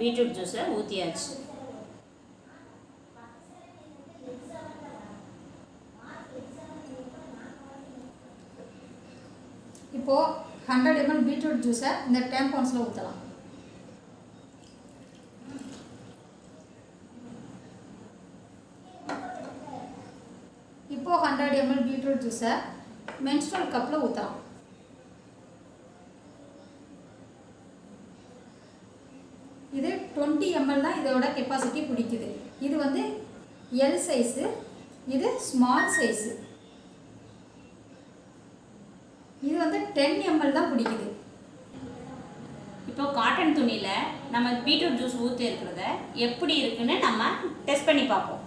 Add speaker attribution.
Speaker 1: Beetroot ஜூஸை ஊற்றியாச்சு.
Speaker 2: இப்போது 100 ml பீட்ரூட் ஜூஸை இந்த டேம்பவுன்ஸில் ஊற்றலாம். இப்போது 100 ml பீட்ரூட் ஜூஸை மென்ஸ்ட்ரல் கப்பில் ஊற்றலாம். இது 20 ml தான் இதோட கெப்பாசிட்டி பிடிக்குது. இது வந்து எல் சைஸு, இது ஸ்மால் சைஸு. இது வந்து 10 ml தான் பிடிக்குது.
Speaker 1: இப்போ காட்டன் துணியில் நம்ம பீட்ரூட் ஜூஸ் ஊற்றி இருக்கிறத எப்படி இருக்குன்னு நம்ம டெஸ்ட் பண்ணி பார்ப்போம்.